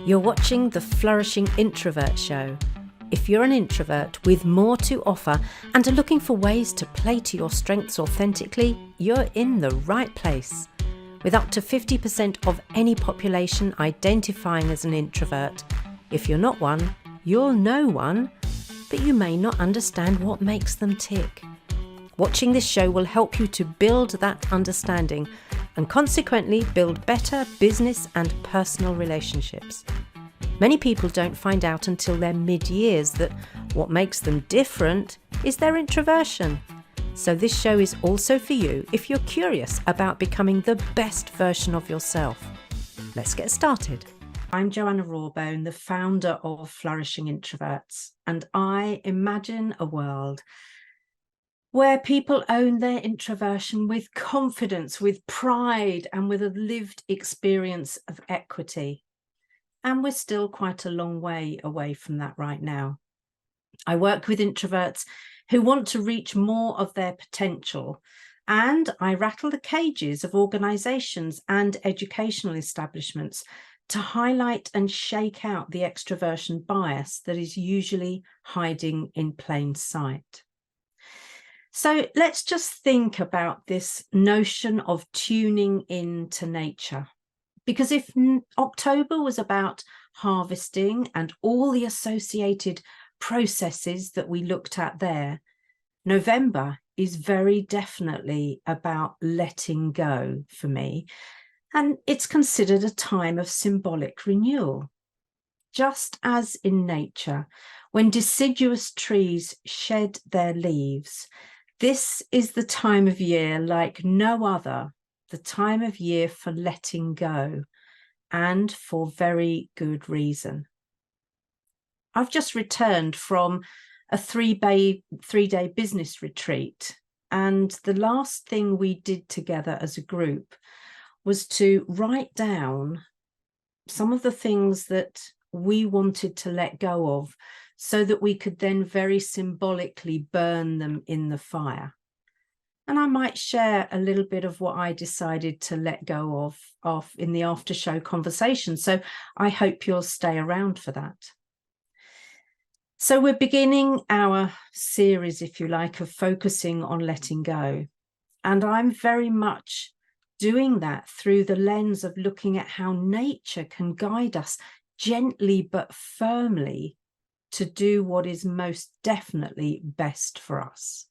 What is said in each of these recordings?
You're watching the Flourishing Introvert show. If you're an introvert with more to offer and are looking for ways to play to your strengths authentically, you're in the right place. With up to 50% of any population identifying as an introvert, if you're not one, you'll know one, but you may not understand what makes them tick. Watching this show will help you to build that understanding and consequently build better business and personal relationships. Many people don't find out until their mid-years that what makes them different is their introversion. So this show is also for you if you're curious about becoming the best version of yourself. Let's get started. I'm Joanna, the founder of Flourishing Introverts, and I imagine a world where people own their introversion with confidence, with pride, and with a lived experience of equity. And we're still quite a long way away from that right now. I work with introverts who want to reach more of their potential, and I rattle the cages of organisations and educational establishments to highlight and shake out the extroversion bias that is usually hiding in plain sight. So let's just think about this notion of tuning in to nature. Because if October was about harvesting and all the associated processes that we looked at there, November is very definitely about letting go for me. And it's considered a time of symbolic renewal. Just as in nature, when deciduous trees shed their leaves, this is the time of year like no other, the time of year for letting go, and for very good reason. I've just returned from a three-day business retreat, and the last thing we did together as a group was to write down some of the things that we wanted to let go of so that we could then very symbolically burn them in the fire. And I might share a little bit of what I decided to let go of in the after show conversation. So I hope you'll stay around for that. So we're beginning our series, if you like, of focusing on letting go. And I'm very much doing that through the lens of looking at how nature can guide us gently but firmly to do what is most definitely best for us.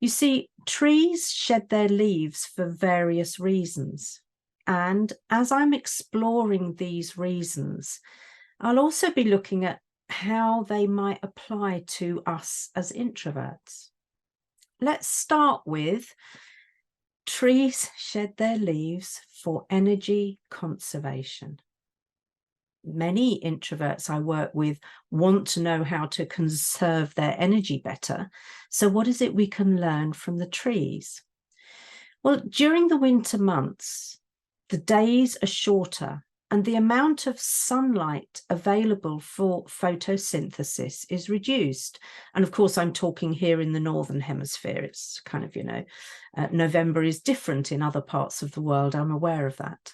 You see, trees shed their leaves for various reasons. And as I'm exploring these reasons, I'll also be looking at how they might apply to us as introverts. Let's start with trees shed their leaves for energy conservation. Many introverts I work with want to know how to conserve their energy better. So what is it we can learn from the trees? Well, during the winter months, the days are shorter and the amount of sunlight available for photosynthesis is reduced. And of course, I'm talking here in the Northern Hemisphere. It's kind of, November is different in other parts of the world. I'm aware of that.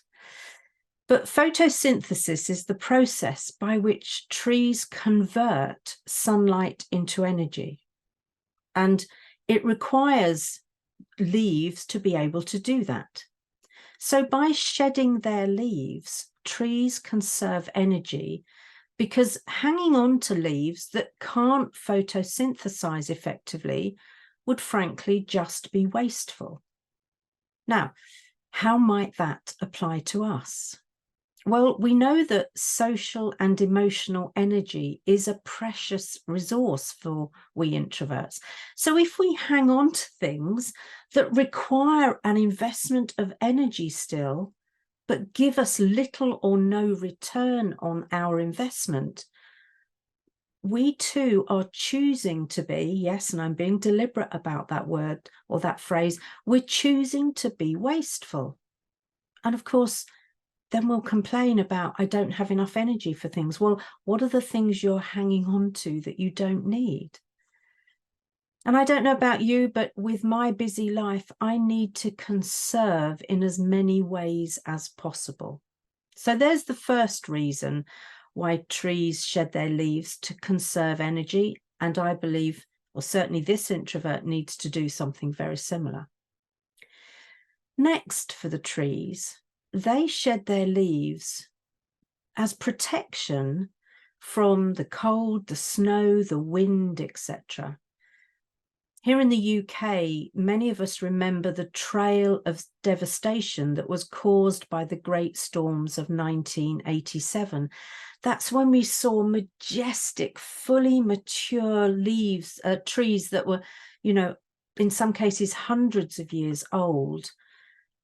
But photosynthesis is the process by which trees convert sunlight into energy. And it requires leaves to be able to do that. So by shedding their leaves, trees conserve energy because hanging on to leaves that can't photosynthesize effectively would frankly just be wasteful. Now, how might that apply to us? Well, we know that social and emotional energy is a precious resource for we introverts. So if we hang on to things that require an investment of energy still, but give us little or no return on our investment, we too are choosing to be, yes, and I'm being deliberate about that word or that phrase, we're choosing to be wasteful. And of course, then we'll complain about, I don't have enough energy for things. Well, what are the things you're hanging on to that you don't need? And I don't know about you, but with my busy life, I need to conserve in as many ways as possible. So there's the first reason why trees shed their leaves, to conserve energy. And I believe, or certainly this introvert needs to do something very similar. Next, for the trees, they shed their leaves as protection from the cold, the snow, the wind, etc. Here in the UK, many of us remember the trail of devastation that was caused by the great storms of 1987. That's when we saw majestic, fully mature leaves, trees that were, in some cases hundreds of years old,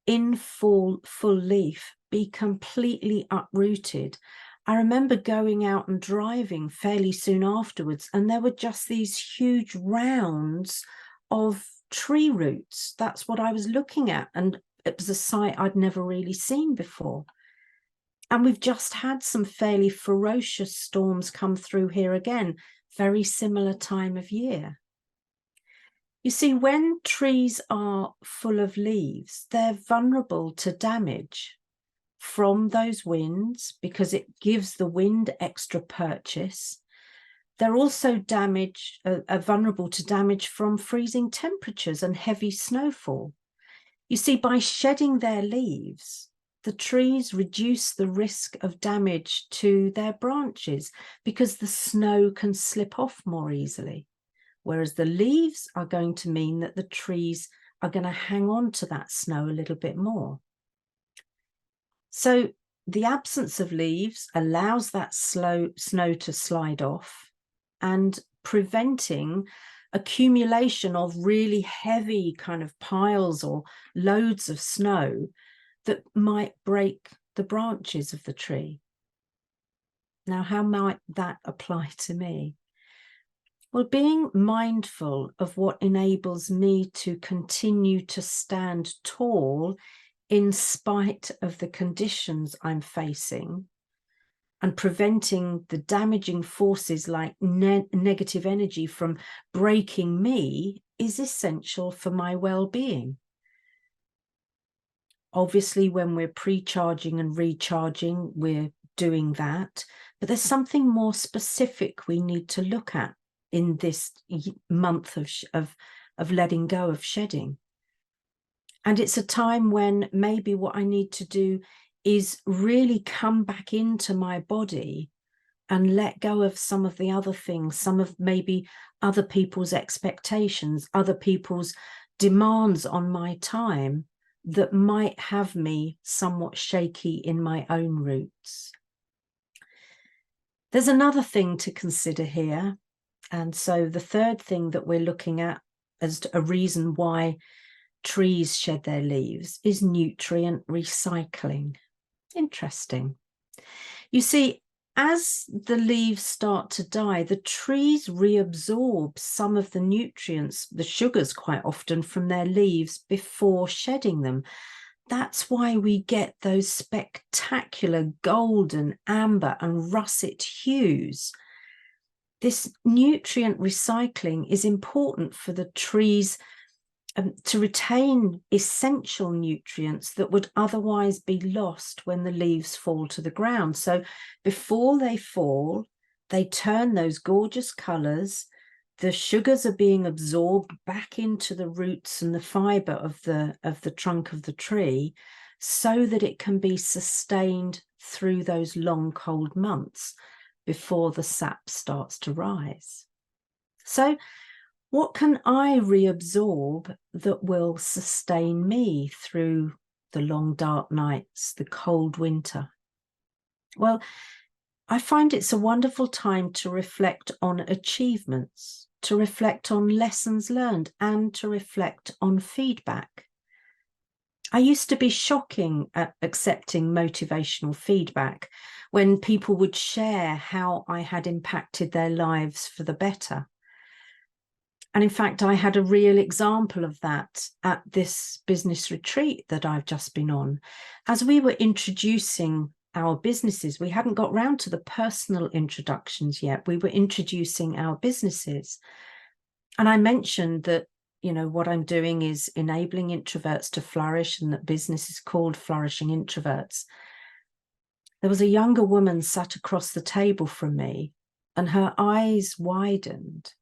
in full leaf, be completely uprooted. I remember going out and driving fairly soon afterwards, and there were just these huge rounds of tree roots. That's what I was looking at, and it was a sight I'd never really seen before. And we've just had some fairly ferocious storms come through here again, very similar time of year. You see, when trees are full of leaves, they're vulnerable to damage from those winds because it gives the wind extra purchase. They're also vulnerable to damage from freezing temperatures and heavy snowfall. You see, by shedding their leaves, the trees reduce the risk of damage to their branches because the snow can slip off more easily. Whereas the leaves are going to mean that the trees are going to hang on to that snow a little bit more. So the absence of leaves allows that snow to slide off, and preventing accumulation of really heavy kind of piles or loads of snow that might break the branches of the tree. Now, how might that apply to me? Well, being mindful of what enables me to continue to stand tall in spite of the conditions I'm facing, and preventing the damaging forces like negative energy from breaking me, is essential for my well-being. Obviously, when we're pre-charging and recharging, we're doing that, but there's something more specific we need to look at in this month of letting go, of shedding. And it's a time when maybe what I need to do is really come back into my body and let go of some of the other things, some of maybe other people's expectations, other people's demands on my time that might have me somewhat shaky in my own roots. There's another thing to consider here. And so the third thing that we're looking at as a reason why trees shed their leaves is nutrient recycling. Interesting. You see, as the leaves start to die, the trees reabsorb some of the nutrients, the sugars quite often, from their leaves before shedding them. That's why we get those spectacular golden, amber and russet hues. This nutrient recycling is important for the trees to retain essential nutrients that would otherwise be lost when the leaves fall to the ground. So before they fall, they turn those gorgeous colours. The sugars are being absorbed back into the roots and the fibre of the trunk of the tree, so that it can be sustained through those long cold months before the sap starts to rise. So what can I reabsorb that will sustain me through the long dark nights, the cold winter? Well, I find it's a wonderful time to reflect on achievements, to reflect on lessons learned, and to reflect on feedback. I used to be shocking at accepting motivational feedback when people would share how I had impacted their lives for the better. And in fact, I had a real example of that at this business retreat that I've just been on. As we were introducing our businesses, we hadn't got round to the personal introductions yet. We were introducing our businesses. And I mentioned that, what I'm doing is enabling introverts to flourish, and that business is called Flourishing Introverts. There was a younger woman sat across the table from me, and her eyes widened,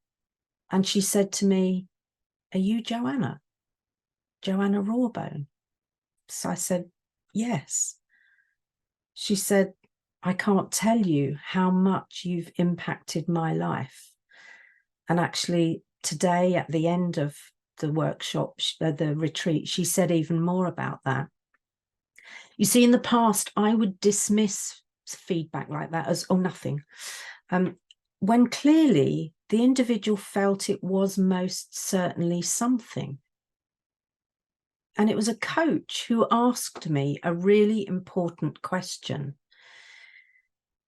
and she said to me, "Are you Joanna? Joanna Rawbone?" So I said, "Yes." She said, "I can't tell you how much you've impacted my life." And actually, today at the end of the workshop, the retreat, she said even more about that. You see, in the past, I would dismiss feedback like that as, oh, nothing. When clearly the individual felt it was most certainly something. And it was a coach who asked me a really important question.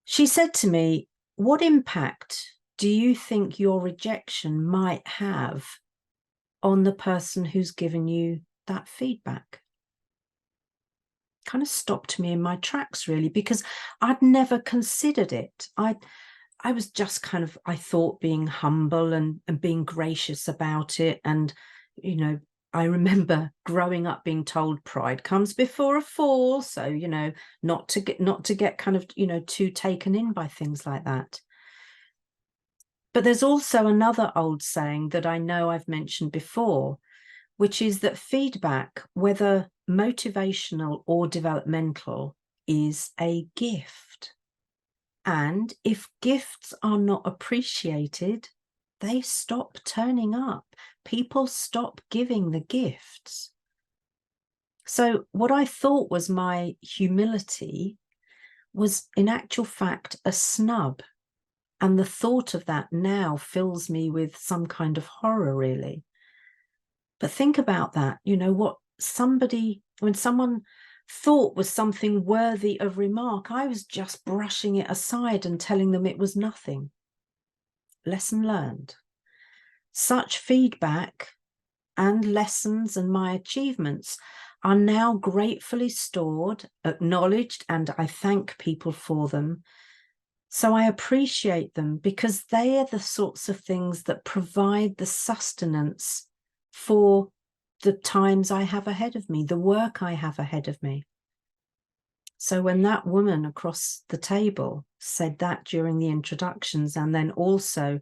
She said to me, "What impact do you think your rejection might have on the person who's given you that feedback?" Kind of stopped me in my tracks, really, because I'd never considered it. I was just kind of, I thought, being humble and being gracious about it. And, you know, I remember growing up being told pride comes before a fall. So, you know, not to get kind of, you know, too taken in by things like that. But there's also another old saying that I know I've mentioned before, which is that feedback, whether motivational or developmental, is a gift. And if gifts are not appreciated, they stop turning up. People stop giving the gifts. So what I thought was my humility was in actual fact a snub. And the thought of that now fills me with some kind of horror, really. But think about that, you know, what when someone thought was something worthy of remark, I was just brushing it aside and telling them it was nothing. Lesson learned. Such feedback and lessons and my achievements are now gratefully stored, acknowledged, and I thank people for them. So I appreciate them because they are the sorts of things that provide the sustenance for the times I have ahead of me, the work I have ahead of me. So when that woman across the table said that during the introductions, and then also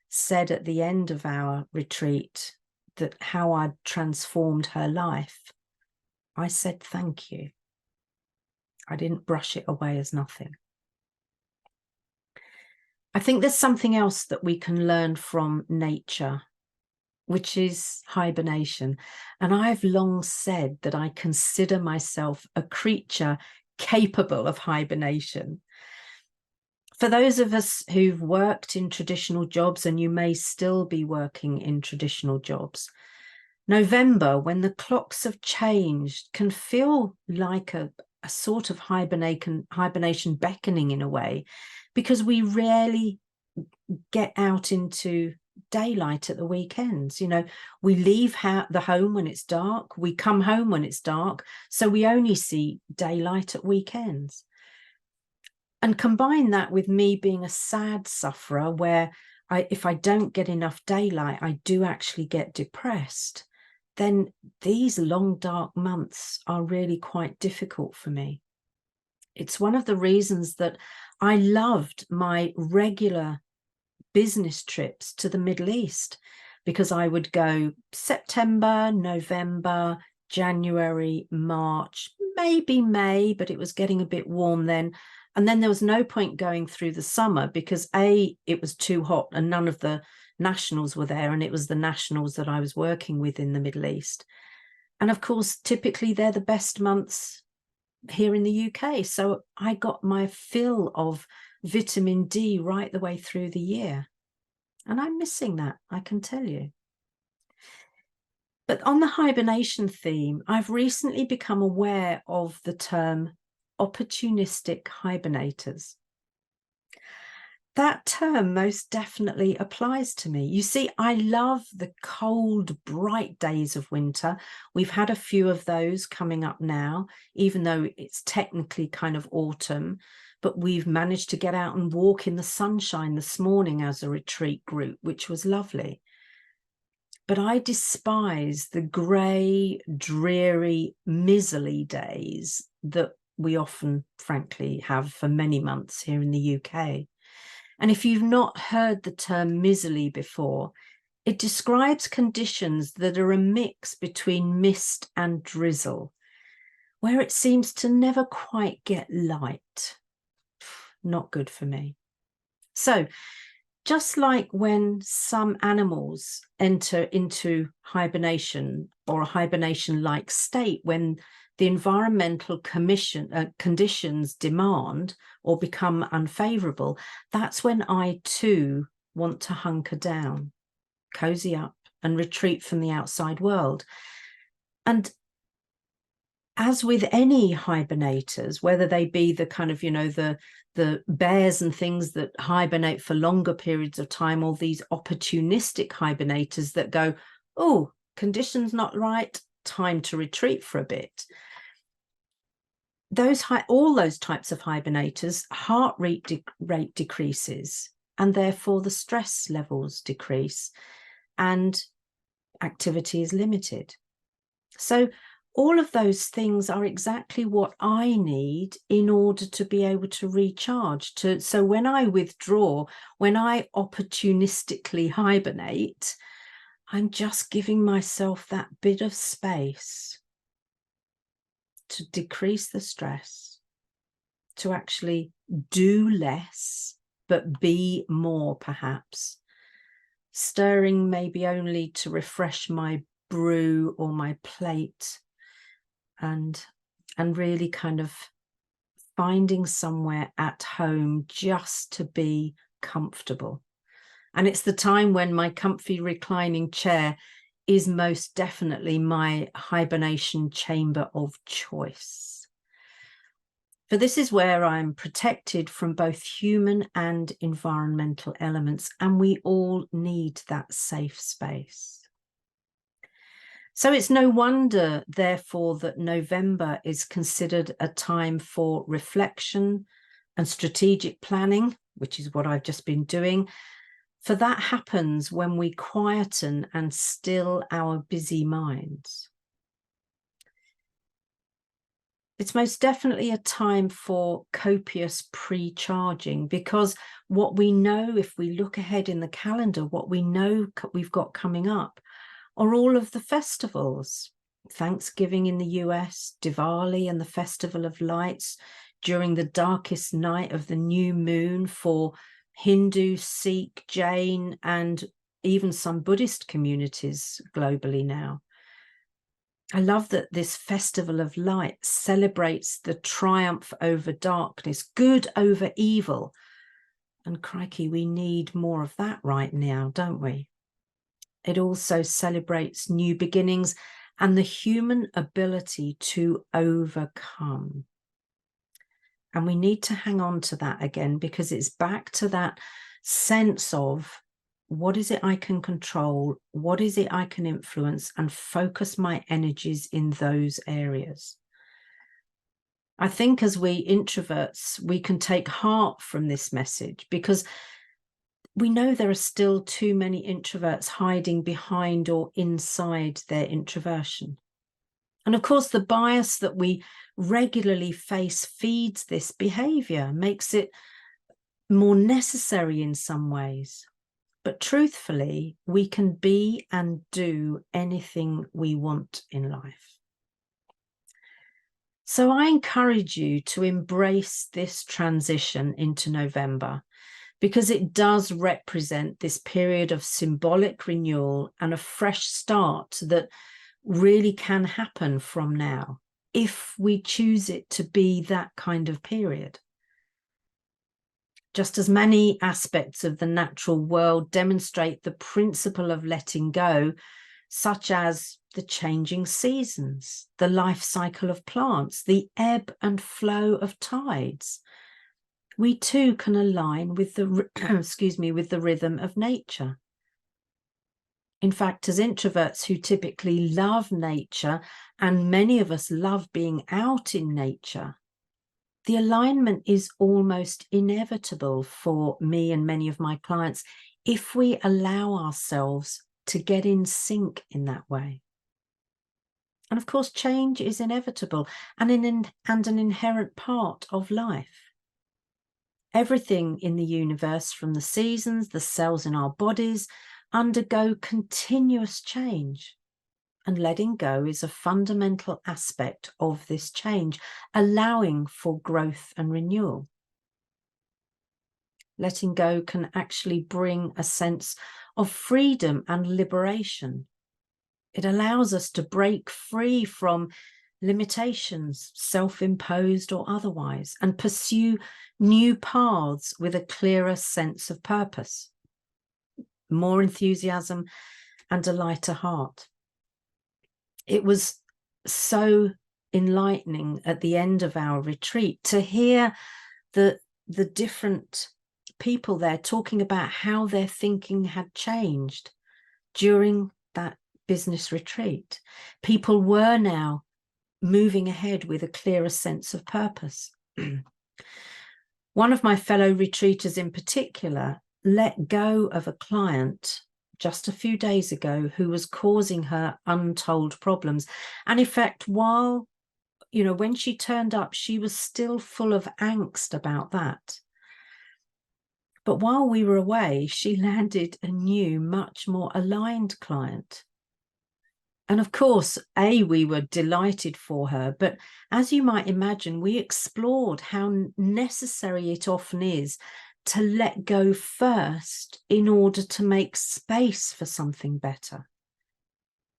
said at the end of our retreat that how I'd transformed her life, I said, thank you. I didn't brush it away as nothing. I think there's something else that we can learn from nature, which is hibernation. And I've long said that I consider myself a creature capable of hibernation. For those of us who've worked in traditional jobs, and you may still be working in traditional jobs, November, when the clocks have changed, can feel like a sort of hibernation beckoning in a way, because we rarely get out into daylight at the weekends. You know, we leave the home when it's dark, we come home when it's dark, so we only see daylight at weekends. And combine that with me being a sad sufferer, where if I don't get enough daylight, I do actually get depressed, then these long dark months are really quite difficult for me. It's one of the reasons that I loved my regular business trips to the Middle East, because I would go September, November, January, March, maybe May, but it was getting a bit warm then. And then there was no point going through the summer because it was too hot and none of the nationals were there, and it was the nationals that I was working with in the Middle East. And of course, typically they're the best months here in the UK. So I got my fill of vitamin D right the way through the year. And I'm missing that, I can tell you. But on the hibernation theme, I've recently become aware of the term opportunistic hibernators. That term most definitely applies to me. You see, I love the cold, bright days of winter. We've had a few of those coming up now, even though it's technically kind of autumn, but we've managed to get out and walk in the sunshine this morning as a retreat group, which was lovely. But I despise the grey, dreary, miserly days that we often, frankly, have for many months here in the UK. And if you've not heard the term miserly before, it describes conditions that are a mix between mist and drizzle, where it seems to never quite get light. Not good for me. So, just like when some animals enter into hibernation or a hibernation-like state, when the environmental conditions demand or become unfavorable, that's when I too want to hunker down, cozy up, and retreat from the outside world. And as with any hibernators, whether they be the kind of, the bears and things that hibernate for longer periods of time, or these opportunistic hibernators that go, oh, conditions not right, time to retreat for a bit. All those types of hibernators, heart rate decreases, and therefore the stress levels decrease and activity is limited. So all of those things are exactly what I need in order to be able to recharge. So when I withdraw, when I opportunistically hibernate, I'm just giving myself that bit of space to decrease the stress, to actually do less, but be more, perhaps. Stirring maybe only to refresh my brew or my plate, and really kind of finding somewhere at home just to be comfortable. And it's the time when my comfy reclining chair is most definitely my hibernation chamber of choice. For this is where I'm protected from both human and environmental elements, and we all need that safe space. So it's no wonder, therefore, that November is considered a time for reflection and strategic planning, which is what I've just been doing. For that happens when we quieten and still our busy minds. It's most definitely a time for copious pre-charging, because what we know, if we look ahead in the calendar, what we know we've got coming up are all of the festivals. Thanksgiving in the US, Diwali and the Festival of Lights during the darkest night of the new moon for Hindu, Sikh, Jain, and even some Buddhist communities globally now. I love that this Festival of Lights celebrates the triumph over darkness, good over evil. And crikey, we need more of that right now, don't we? It also celebrates new beginnings and the human ability to overcome. And we need to hang on to that again, because it's back to that sense of what is it I can control, what is it I can influence, and focus my energies in those areas. I think as we introverts, we can take heart from this message, because we know there are still too many introverts hiding behind or inside their introversion. And of course, the bias that we regularly face feeds this behavior, makes it more necessary in some ways. But truthfully, we can be and do anything we want in life. So I encourage you to embrace this transition into November, because it does represent this period of symbolic renewal and a fresh start that really can happen from now, if we choose it to be that kind of period. Just as many aspects of the natural world demonstrate the principle of letting go, such as the changing seasons, the life cycle of plants, the ebb and flow of tides, we too can align with the with the rhythm of nature. In fact, as introverts who typically love nature, and many of us love being out in nature, the alignment is almost inevitable for me and many of my clients if we allow ourselves to get in sync in that way. And of course, change is inevitable and an inherent part of life. Everything in the universe, from the seasons, the cells in our bodies, undergo continuous change. And letting go is a fundamental aspect of this change, allowing for growth and renewal. Letting go can actually bring a sense of freedom and liberation. It allows us to break free from limitations, self-imposed or otherwise, and pursue new paths with a clearer sense of purpose, more enthusiasm, and a lighter heart. It was so enlightening at the end of our retreat to hear the different people there talking about how their thinking had changed during that business retreat. People were now moving ahead with a clearer sense of purpose. One of my fellow retreaters in particular let go of a client just a few days ago who was causing her untold problems. And in fact, while, when she turned up, she was still full of angst about that. But while we were away, she landed a new, much more aligned client. And of course, we were delighted for her, but as you might imagine, we explored how necessary it often is to let go first in order to make space for something better.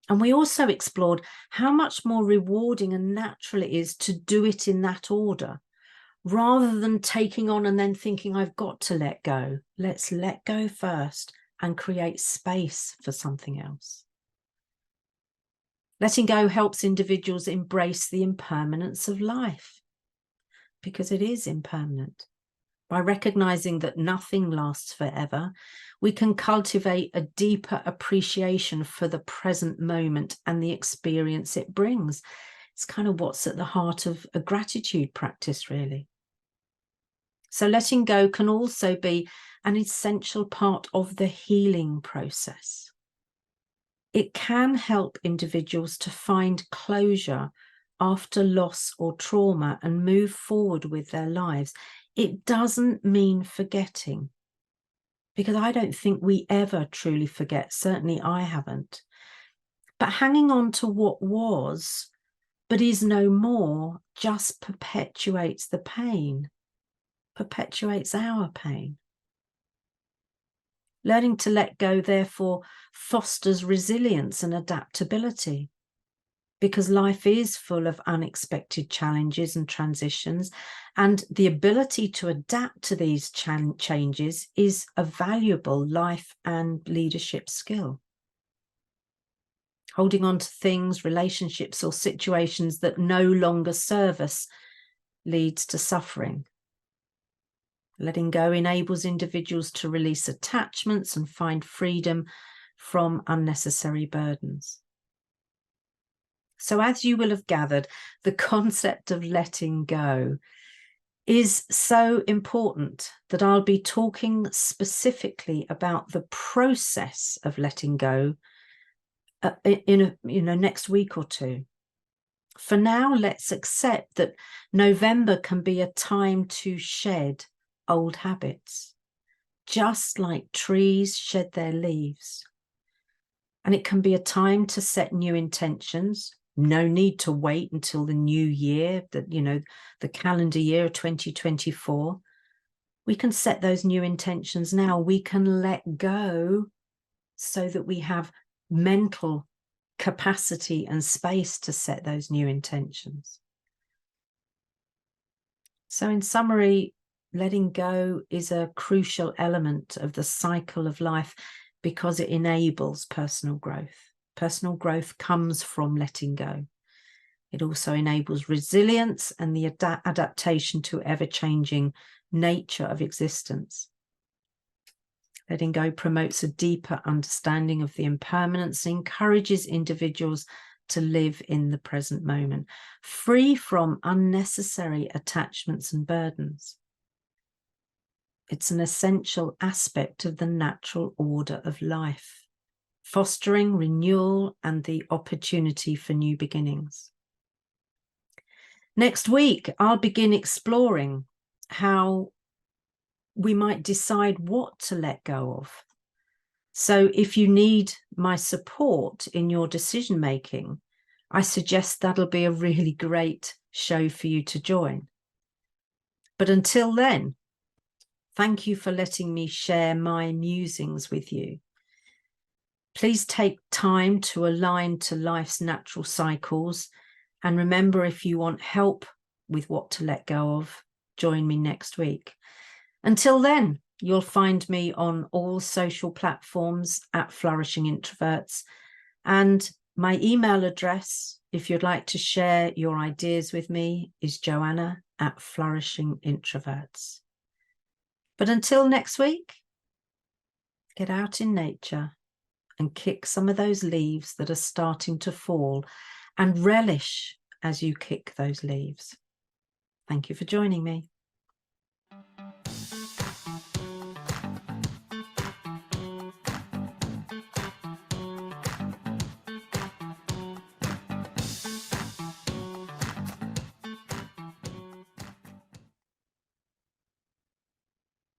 And we also explored how much more rewarding and natural it is to do it in that order, rather than taking on and then thinking, I've got to let go. Let's let go first and create space for something else. Letting go helps individuals embrace the impermanence of life, because it is impermanent. By recognizing that nothing lasts forever, we can cultivate a deeper appreciation for the present moment and the experience it brings. It's kind of what's at the heart of a gratitude practice, really. So letting go can also be an essential part of the healing process. It can help individuals to find closure after loss or trauma and move forward with their lives. It doesn't mean forgetting, because I don't think we ever truly forget. Certainly I haven't. But hanging on to what was, but is no more, just perpetuates the pain, perpetuates our pain. Learning to let go, therefore, fosters resilience and adaptability, because life is full of unexpected challenges and transitions, and the ability to adapt to these changes is a valuable life and leadership skill. Holding on to things, relationships, or situations that no longer serve us leads to suffering. Letting go enables individuals to release attachments and find freedom from unnecessary burdens. So as you will have gathered, the concept of letting go is so important that I'll be talking specifically about the process of letting go in next week or two. For now, let's accept that November can be a time to shed old habits, just like trees shed their leaves. And it can be a time to set new intentions. No need to wait until the new year, the calendar year of 2024. We can set those new intentions now. We can let go so that we have mental capacity and space to set those new intentions. So in summary, letting go is a crucial element of the cycle of life because it enables personal growth. Personal growth comes from letting go. It also enables resilience and the adaptation to ever-changing nature of existence. Letting go promotes a deeper understanding of the impermanence and encourages individuals to live in the present moment, free from unnecessary attachments and burdens. It's an essential aspect of the natural order of life. fostering renewal and the opportunity for new beginnings. Next week, I'll begin exploring how we might decide what to let go of. So if you need my support in your decision making, I suggest that'll be a really great show for you to join. But until then, thank you for letting me share my musings with you. Please take time to align to life's natural cycles. And remember, if you want help with what to let go of, join me next week. Until then, you'll find me on all social platforms at Flourishing Introverts. And my email address, if you'd like to share your ideas with me, is Joanna at Flourishing Introverts. But until next week, get out in nature and kick some of those leaves that are starting to fall, and relish as you kick those leaves. Thank you for joining me.